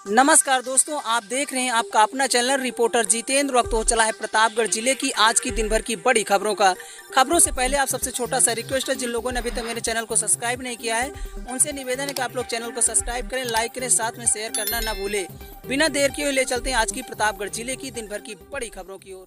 नमस्कार दोस्तों, आप देख रहे हैं आपका अपना चैनल रिपोर्टर जितेंद्र। वक्त हो चला है प्रतापगढ़ जिले की आज की दिन भर की बड़ी खबरों से पहले आप सबसे छोटा सा रिक्वेस्ट है, जिन लोगों ने अभी तक मेरे चैनल को सब्सक्राइब नहीं किया है उनसे निवेदन है कि आप लोग चैनल को सब्सक्राइब करें, लाइक करें, साथ में शेयर करना ना भूले। बिना देर किए ले चलते हैं आज की प्रतापगढ़ जिले की दिन भर की बड़ी खबरों की ओर।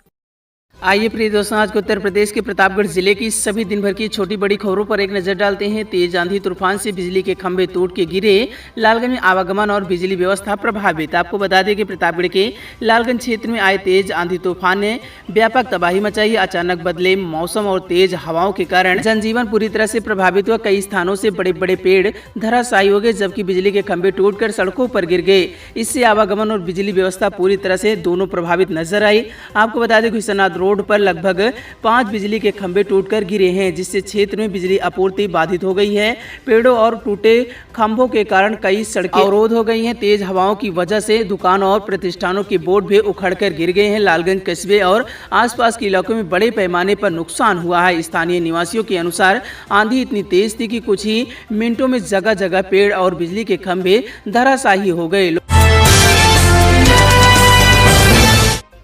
आइए प्रिय दोस्तों, आज को उत्तर प्रदेश के प्रतापगढ़ जिले की सभी दिन भर की छोटी बड़ी खबरों पर एक नजर डालते हैं। तेज आंधी तूफान से बिजली के खंभे टूट के गिरे, लालगंज में आवागमन और बिजली व्यवस्था प्रभावित। आपको बता दें कि प्रतापगढ़ के लालगंज क्षेत्र में आए तेज आंधी तूफान ने व्यापक तबाही मचाई। अचानक बदले मौसम और तेज हवाओं के कारण जनजीवन पूरी तरह से प्रभावित हुआ। कई स्थानों से बड़े बड़े पेड़ धराशायी हो गए, जबकि बिजली के खंभे टूटकर सड़कों पर गिर गए। इससे आवागमन और बिजली व्यवस्था पूरी तरह से दोनों प्रभावित नजर आई। आपको बता दें विश्वनाथ रोड पर लगभग 5 बिजली के खंभे टूटकर गिरे हैं, जिससे क्षेत्र में बिजली आपूर्ति बाधित हो गई है। पेड़ों और टूटे खंभों के कारण कई सड़कें अवरोध हो गई हैं। तेज हवाओं की वजह से दुकानों और प्रतिष्ठानों के बोर्ड भी उखड़कर गिर गए हैं। लालगंज कस्बे और आसपास के इलाकों में बड़े पैमाने पर नुकसान हुआ है। स्थानीय निवासियों के अनुसार आंधी इतनी तेज थी कि कुछ ही मिनटों में जगह जगह पेड़ और बिजली के खंभे धराशायी हो गए।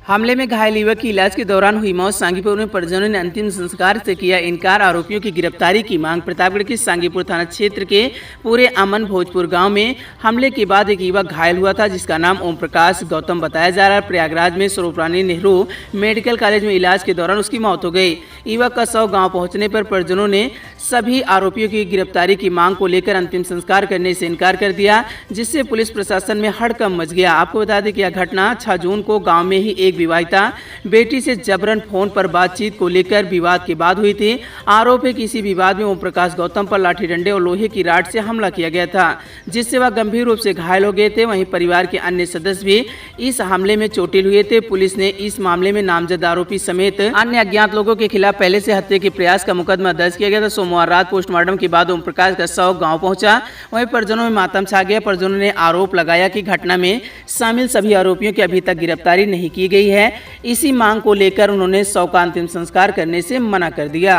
हमले में घायल युवक की इलाज के दौरान हुई मौत। सांगीपुर में परिजनों ने अंतिम संस्कार से किया इनकार, आरोपियों की गिरफ्तारी की मांग। प्रतापगढ़ के सांगीपुर थाना क्षेत्र के पूरे अमन भोजपुर गांव में हमले के बाद एक युवक घायल हुआ था, जिसका नाम ओम प्रकाश गौतम बताया जा रहा है। प्रयागराज में स्वरूपरानी नेहरू मेडिकल कॉलेज में इलाज के दौरान उसकी मौत हो गई। युवक का शव गाँव पहुँचने पर परिजनों ने सभी आरोपियों की गिरफ्तारी की मांग को लेकर अंतिम संस्कार करने से इनकार कर दिया, जिससे पुलिस प्रशासन में हड़कंप मच गया। आपको बता दें कि यह घटना 6 जून को गांव में ही एक विवाहिता बेटी से जबरन फोन पर बातचीत को लेकर विवाद के बाद हुई थी। आरोप है कि इसी विवाद में ओम प्रकाश गौतम पर लाठी डंडे और लोहे की राड से हमला किया गया था, जिससे वह गंभीर रूप से घायल हो गए थे। वहीं परिवार के अन्य सदस्य भी इस हमले में चोटिल हुए थे। पुलिस ने इस मामले में नामजद आरोपी समेत अन्य अज्ञात लोगों के खिलाफ पहले से हत्या के प्रयास का मुकदमा दर्ज किया गया था। सोमवार रात पोस्टमार्टम के बाद ओम प्रकाश का शव गांव पहुंचा। वहीं परिजनों में मातम छा गया। परिजनों ने आरोप लगाया कि घटना में शामिल सभी आरोपियों की अभी तक गिरफ्तारी नहीं की गई है। इसी मांग को लेकर उन्होंने शव का अंतिम संस्कार करने से मना कर दिया।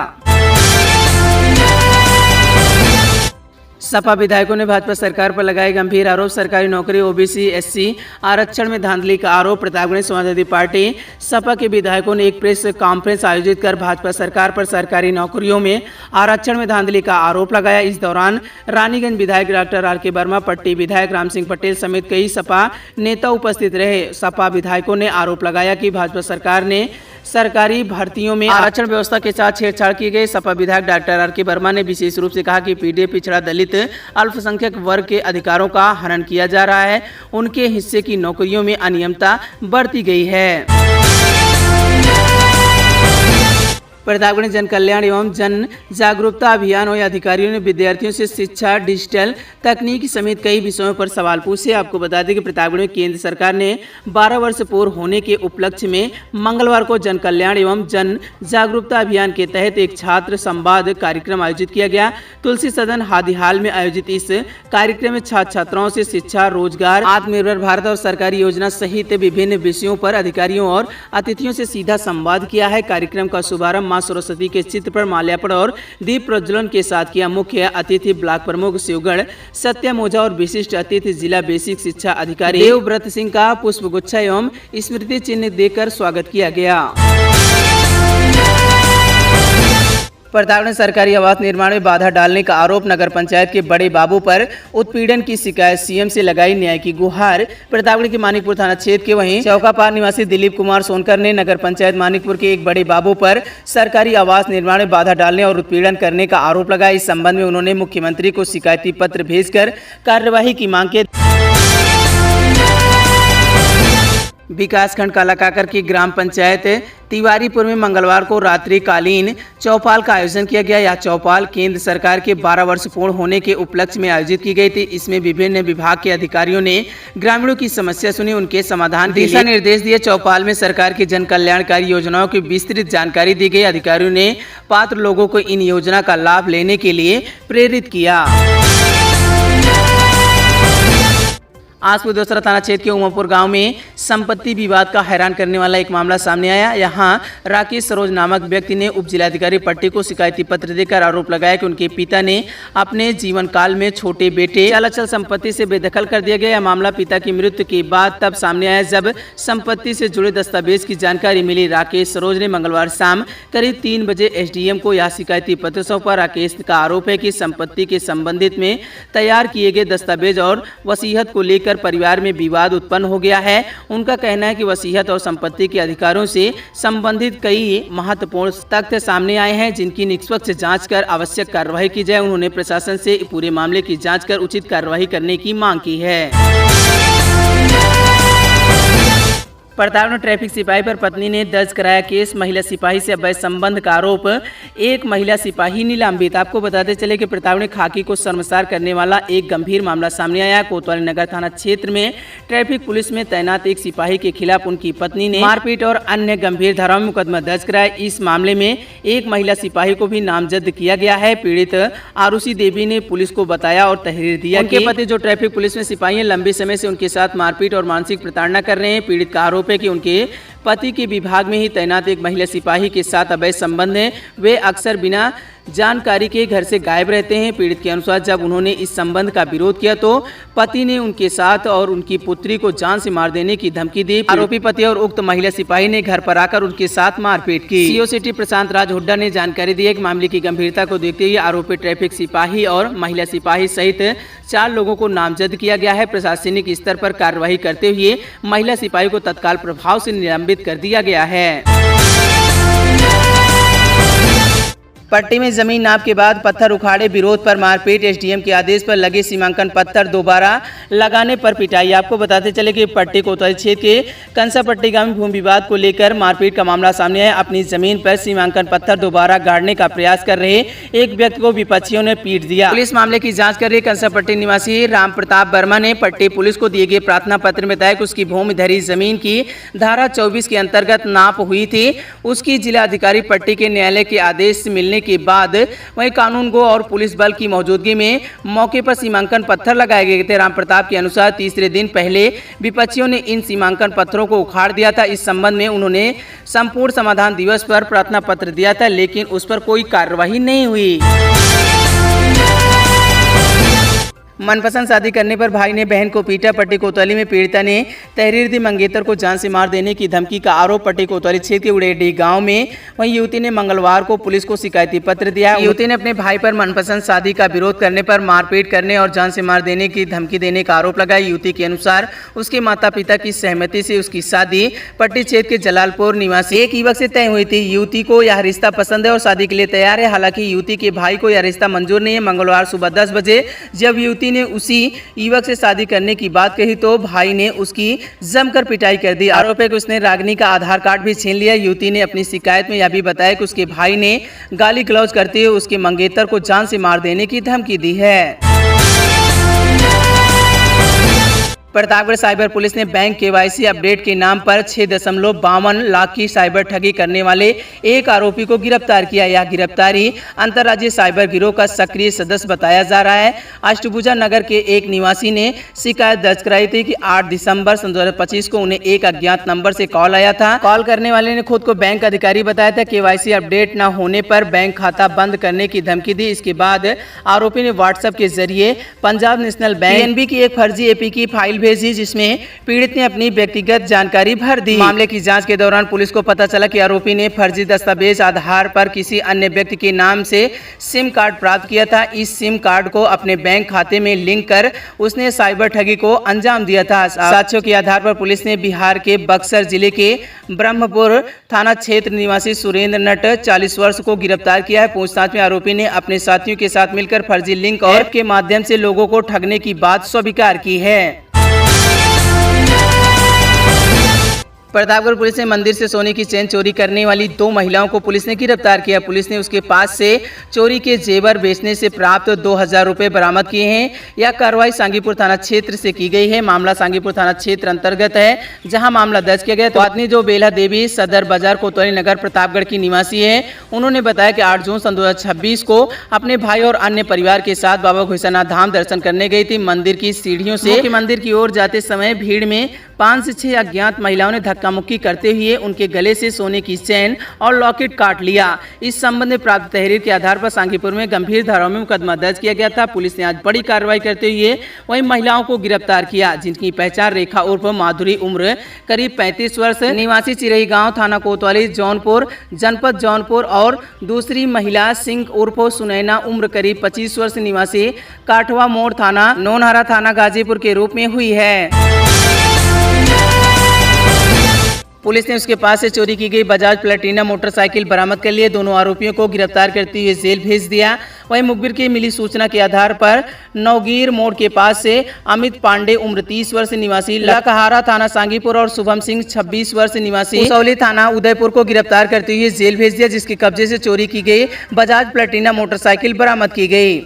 सपा विधायकों ने भाजपा सरकार पर लगाए गंभीर आरोप। सरकारी नौकरी, ओबीसी, एससी आरक्षण में धांधली का आरोप। प्रतापगढ़ समाजवादी पार्टी सपा के विधायकों ने एक प्रेस कॉन्फ्रेंस आयोजित कर भाजपा सरकार पर सरकारी नौकरियों में आरक्षण में धांधली का आरोप लगाया। इस दौरान रानीगंज विधायक डॉक्टर आर.के. वर्मा, पट्टी विधायक राम सिंह पटेल समेत कई सपा नेता उपस्थित रहे। सपा विधायकों ने आरोप लगाया कि भाजपा सरकार ने सरकारी भर्तियों में आरक्षण व्यवस्था के साथ छेड़छाड़ की गई। सपा विधायक डॉक्टर आर.के. वर्मा ने विशेष रूप से कहा कि पीडीएफ, पिछड़ा, दलित, अल्पसंख्यक वर्ग के अधिकारों का हनन किया जा रहा है। उनके हिस्से की नौकरियों में अनियमितता बरती गई है। प्रतापगढ़ जन कल्याण एवं जन जागरूकता अभियान और अधिकारियों ने विद्यार्थियों से शिक्षा, डिजिटल तकनीक समेत कई विषयों पर सवाल पूछे। आपको बता दें कि प्रतापगढ़ में केंद्र सरकार ने 12 वर्ष पूर्ण होने के उपलक्ष्य में मंगलवार को जन कल्याण एवं जन जागरूकता अभियान के तहत एक छात्र संवाद कार्यक्रम आयोजित किया गया। तुलसी सदन हादीहाल में आयोजित इस कार्यक्रम में छात्र छात्राओं से शिक्षा, रोजगार, आत्मनिर्भर भारत और सरकारी योजना सहित विभिन्न विषयों पर अधिकारियों और अतिथियों से सीधा संवाद किया है। कार्यक्रम का शुभारंभ सरस्वती के चित्र पर माल्यार्पण और दीप प्रज्वलन के साथ किया। मुख्य अतिथि ब्लॉक प्रमुख शिवगढ़ सत्यम ओझा और विशिष्ट अतिथि जिला बेसिक शिक्षा अधिकारी देवव्रत सिंह का पुष्पगुच्छा एवं स्मृति चिन्ह देकर स्वागत किया गया। प्रतापगढ़ सरकारी आवास निर्माण में बाधा डालने का आरोप। नगर पंचायत के बड़े बाबू पर उत्पीड़न की शिकायत, सीएम से लगाई न्याय की गुहार। प्रतापगढ़ के मानिकपुर थाना क्षेत्र के वहीं चौकापार निवासी दिलीप कुमार सोनकर ने नगर पंचायत मानिकपुर के एक बड़े बाबू पर सरकारी आवास निर्माण में बाधा डालने और उत्पीड़न करने का आरोप लगाया। इस संबंध में उन्होंने मुख्यमंत्री को शिकायती पत्र भेजकर कार्यवाही की मांग की। विकासखंड कालाकाकर की ग्राम पंचायत तिवारीपुर में मंगलवार को रात्रिकालीन चौपाल का आयोजन किया गया। यह चौपाल केंद्र सरकार के 12 वर्ष पूर्ण होने के उपलक्ष्य में आयोजित की गई थी। इसमें विभिन्न विभाग के अधिकारियों ने ग्रामीणों की समस्या सुनी, उनके समाधान के दिशा निर्देश दिए। चौपाल में सरकार की जन कल्याणकारी योजनाओं की विस्तृत जानकारी दी गई। अधिकारियों ने पात्र लोगों को इन योजना का लाभ लेने के लिए प्रेरित किया। आजपुर दोसरा थाना क्षेत्र के उमापुर गांव में संपत्ति विवाद का हैरान करने वाला एक मामला सामने आया। यहां राकेश सरोज नामक व्यक्ति ने उप जिलाधिकारी पट्टी को शिकायती पत्र देकर आरोप लगाया कि उनके पिता ने अपने जीवन काल में छोटे बेटे चल संपत्ति से बेदखल कर दिया गया। यह मामला पिता की मृत्यु के बाद तब सामने आया जब संपत्ति से जुड़े दस्तावेज की जानकारी मिली। राकेश सरोज ने मंगलवार शाम करीब 3 बजे एसडीएम को यह शिकायती पत्र सौंपा। राकेश का आरोप है कि संपत्ति के संबंधित में तैयार किए गए दस्तावेज और वसीयत को लेकर परिवार में विवाद उत्पन्न हो गया है। उनका कहना है कि वसीयत और संपत्ति के अधिकारों से संबंधित कई महत्वपूर्ण तथ्य सामने आए हैं जिनकी निष्पक्ष जांच कर आवश्यक कार्रवाई की जाए। उन्होंने प्रशासन से पूरे मामले की जांच कर उचित कार्रवाई करने की मांग की है। प्रताप में ट्रैफिक सिपाही पर पत्नी ने दर्ज कराया केस। महिला सिपाही से अवैध संबंध का आरोप, एक महिला सिपाही निलंबित। आपको बताते चले कि प्रताप में खाकी को शर्मसार करने वाला एक गंभीर मामला सामने आया। कोतवाली नगर थाना क्षेत्र में ट्रैफिक पुलिस में तैनात एक सिपाही के खिलाफ उनकी पत्नी ने मारपीट और अन्य गंभीर धाराओं में मुकदमा दर्ज कराया। इस मामले में एक महिला सिपाही को भी नामजद किया गया है। पीड़ित आरुषि देवी ने पुलिस को बताया और तहरीर दिया कि पति जो ट्रैफिक पुलिस में सिपाही हैं लंबे समय से उनके साथ मारपीट और मानसिक प्रताड़ना कर रहे हैं। पीड़ित का आरोप है कि उनके पति के विभाग में ही तैनात एक महिला सिपाही के साथ अवैध संबंध है। वे अक्सर बिना जानकारी के घर से गायब रहते हैं। पीड़ित के अनुसार जब उन्होंने इस संबंध का विरोध किया तो पति ने उनके साथ और उनकी पुत्री को जान से मार देने की धमकी दी। आरोपी पति और उक्त महिला सिपाही ने घर पर आकर उनके साथ मारपीट की। सीओ सिटी प्रशांत राज हुड्डा ने जानकारी दी कि मामले की गंभीरता को देखते हुए आरोपी ट्रैफिक सिपाही और महिला सिपाही सहित 4 लोगों को नामजद किया गया है। प्रशासनिक स्तर पर कार्रवाई करते हुए महिला सिपाही को तत्काल प्रभाव से निलंबित कर दिया गया है। पट्टी में जमीन नाप के बाद पत्थर उखाड़े, विरोध पर मारपीट। एसडीएम के आदेश पर लगे सीमांकन पत्थर दोबारा लगाने पर पिटाई। आपको बताते चले कि पट्टी कोतवाली क्षेत्र के कंसापट्टी गांव में भूमि विवाद को लेकर मारपीट का मामला सामने आया। अपनी जमीन पर सीमांकन पत्थर दोबारा गाड़ने का प्रयास कर रहे एक व्यक्ति को विपक्षियों ने पीट दिया। पुलिस मामले की जाँच कर रही कंसापट्टी निवासी राम प्रताप वर्मा ने पट्टी पुलिस को दिए गए प्रार्थना पत्र में बताया कि उसकी भूमिधरी जमीन की धारा 24 के अंतर्गत नाप हुई थी। उसकी जिला अधिकारी पट्टी के न्यायालय के आदेश मिलने के बाद वहीं कानून गो और पुलिस बल की मौजूदगी में मौके पर सीमांकन पत्थर लगाए गए थे। राम प्रताप के अनुसार तीसरे दिन पहले विपक्षियों ने इन सीमांकन पत्थरों को उखाड़ दिया था। इस संबंध में उन्होंने संपूर्ण समाधान दिवस पर प्रार्थना पत्र दिया था लेकिन उस पर कोई कार्यवाही नहीं हुई। मनपसंद शादी करने पर भाई ने बहन को पीटा। पट्टी कोतवाली में पीड़िता ने तहरीर दी। मंगेतर को जान से मार देने की धमकी का आरोप। पट्टी कोतवाली क्षेत्र के उड़ेडी गांव में वहीं युवती ने मंगलवार को पुलिस को शिकायती पत्र दिया। युवती ने अपने भाई पर मनपसंद शादी का विरोध करने पर मारपीट करने और जान से मार देने की धमकी देने का आरोप लगाया। युवती के अनुसार उसके माता पिता की सहमति से उसकी शादी पट्टी क्षेत्र के जलालपुर निवासी एक युवक से तय हुई थी। युवती को यह रिश्ता पसंद है और शादी के लिए तैयार है। हालांकि युवती के भाई को यह रिश्ता मंजूर नहीं है। मंगलवार सुबह 10 बजे जब युवती ने उसी युवक से शादी करने की बात कही तो भाई ने उसकी जमकर पिटाई कर दी। आरोप है कि उसने रागिनी का आधार कार्ड भी छीन लिया। युवती ने अपनी शिकायत में यह भी बताया कि उसके भाई ने गाली गलौज करते हुए उसके मंगेतर को जान से मार देने की धमकी दी है। प्रतापगढ़ साइबर पुलिस ने बैंक केवाईसी अपडेट के नाम पर 6.52 लाख की साइबर ठगी करने वाले एक आरोपी को गिरफ्तार किया। यह गिरफ्तारी अंतर्राज्यीय साइबर गिरोह का सक्रिय सदस्य बताया जा रहा है। अष्टभुजा नगर के एक निवासी ने शिकायत दर्ज कराई थी कि 8 दिसंबर 2025 को उन्हें एक अज्ञात नंबर से कॉल आया था। कॉल करने वाले ने खुद को बैंक अधिकारी बताया था। केवाईसी अपडेट न होने पर बैंक खाता बंद करने की धमकी दी। इसके बाद आरोपी ने व्हाट्सएप के जरिए पंजाब नेशनल बैंक PNB की एक फर्जी एपी की फाइल भेजी जिसमें पीड़ित ने अपनी व्यक्तिगत जानकारी भर दी। मामले की जांच के दौरान पुलिस को पता चला कि आरोपी ने फर्जी दस्तावेज आधार पर किसी अन्य व्यक्ति के नाम से सिम कार्ड प्राप्त किया था। इस सिम कार्ड को अपने बैंक खाते में लिंक कर उसने साइबर ठगी को अंजाम दिया था। साक्ष्यों के आधार पर पुलिस ने बिहार के बक्सर जिले के ब्रह्मपुर थाना क्षेत्र निवासी सुरेंद्र नट 40 वर्ष को गिरफ्तार किया है। पूछताछ में आरोपी ने अपने साथियों के साथ मिलकर फर्जी लिंक और ऐप के माध्यम से लोगों को ठगने की बात स्वीकार की है। प्रतापगढ़ पुलिस ने मंदिर से सोने की चेन चोरी करने वाली 2 महिलाओं को पुलिस ने गिरफ्तार किया। पुलिस ने उसके पास से चोरी के जेवर बेचने से प्राप्त 2000 रुपए बरामद किए हैं। यह कार्रवाई सांगीपुर थाना क्षेत्र से की गई है। मामला सांगीपुर थाना क्षेत्र अंतर्गत है, जहां मामला दर्ज किया गया। तो आदमी जो बेला देवी सदर बाजार कोतवाली नगर प्रतापगढ़ की निवासी है, उन्होंने बताया कि 8 जून सन 2026 को अपने भाई और अन्य परिवार के साथ बाबा घुसना धाम दर्शन करने गई थी। मंदिर की सीढ़ियों से मंदिर की ओर जाते समय भीड़ में 5 से 6 अज्ञात महिलाओं ने धक्का मुक्की करते हुए उनके गले से सोने की चेन और लॉकेट काट लिया। इस संबंध में प्राप्त तहरीर के आधार पर सांगीपुर में गंभीर धाराओं में मुकदमा दर्ज किया गया था। पुलिस ने आज बड़ी कार्रवाई करते हुए वही महिलाओं को गिरफ्तार किया, जिनकी पहचान रेखा उर्फ माधुरी उम्र करीब 35 वर्ष, निवासी चिरई गांव, थाना कोतवाली, जौनपुर, जनपद जौनपुर और दूसरी महिला सिंह उर्फ सुनैना उम्र करीब 25 वर्ष, निवासी काठवा मोड़, थाना नौनहरा, थाना गाजीपुर के रूप में हुई है। पुलिस ने उसके पास से चोरी की गई बजाज प्लेटिना मोटरसाइकिल बरामद कर लिए। दोनों आरोपियों को गिरफ्तार करते हुए जेल भेज दिया। वहीं मुखबिर की मिली सूचना के आधार पर नवगीर मोड़ के पास से अमित पांडे उम्र 30 वर्ष, निवासी लकहारा, थाना सांगीपुर और शुभम सिंह 26 वर्ष, निवासी उसौली, थाना उदयपुर को गिरफ्तार करते हुए जेल भेज दिया, जिसके कब्जे से चोरी की गई बजाज प्लेटिना मोटरसाइकिल बरामद की गई।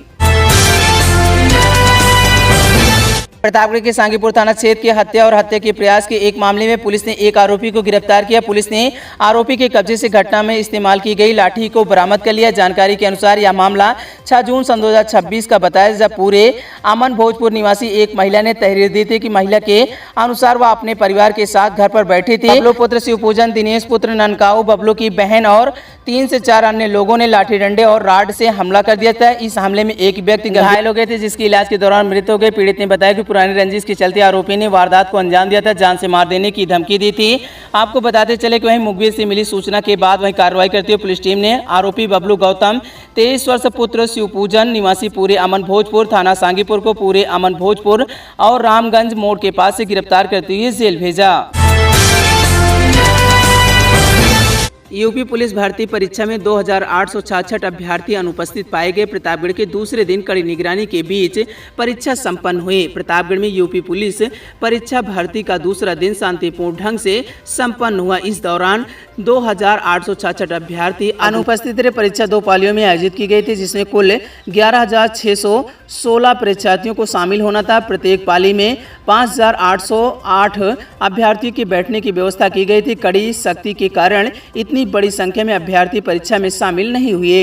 प्रतापगढ़ के सांगीपुर थाना क्षेत्र के हत्या और हत्या के प्रयास के एक मामले में पुलिस ने एक आरोपी को गिरफ्तार किया। पुलिस ने आरोपी के कब्जे से घटना में इस्तेमाल की गई लाठी को बरामद कर लिया। जानकारी के अनुसार यह मामला 6 जून सन 2026 का बताया, जब पूरे अमन भोजपुर निवासी एक महिला ने तहरीर दी थी कि महिला के अनुसार वह अपने परिवार के साथ घर पर बैठी थी। बबलू पुत्र शिवपूजन, दिनेश पुत्र ननकाऊ, बबलू की बहन और 3 से 4 अन्य लोगों ने लाठी डंडे और राड से हमला कर दिया था। इस हमले में एक व्यक्ति घायल हो गए थे, जिसकी इलाज के दौरान मृत्यु हो गई। पीड़ित ने बताया कि पुरानी रंजिश के चलते आरोपी ने वारदात को अंजाम दिया था, जान से मार देने की धमकी दी थी। आपको बताते चले कि वहीं मुखबिर से मिली सूचना के बाद वहीं कार्रवाई करते हुए पुलिस टीम ने आरोपी बबलू गौतम 23 वर्ष पुत्र शिवपूजन, निवासी पूरे अमन भोजपुर, थाना सांगीपुर को पूरे अमन भोजपुर और रामगंज मोड़ के पास से गिरफ्तार करते हुए जेल भेजा। यूपी पुलिस भर्ती परीक्षा में 2866 अभ्यर्थी अनुपस्थित पाए गए। प्रतापगढ़ के दूसरे दिन कड़ी निगरानी के बीच परीक्षा संपन्न हुई। प्रतापगढ़ में यूपी पुलिस परीक्षा भर्ती का दूसरा दिन शांतिपूर्ण ढंग से संपन्न हुआ। इस दौरान 2866 अभ्यर्थी अनुपस्थित रहे। परीक्षा 2 पालियों में आयोजित की गई थी, जिसमें कुल 11,616 परीक्षार्थियों को शामिल होना था। प्रत्येक पाली में 5,808 अभ्यर्थियों के बैठने की व्यवस्था की गई थी। कड़ी सख्ती के कारण इतनी बड़ी संख्या में अभ्यर्थी परीक्षा में शामिल नहीं हुए।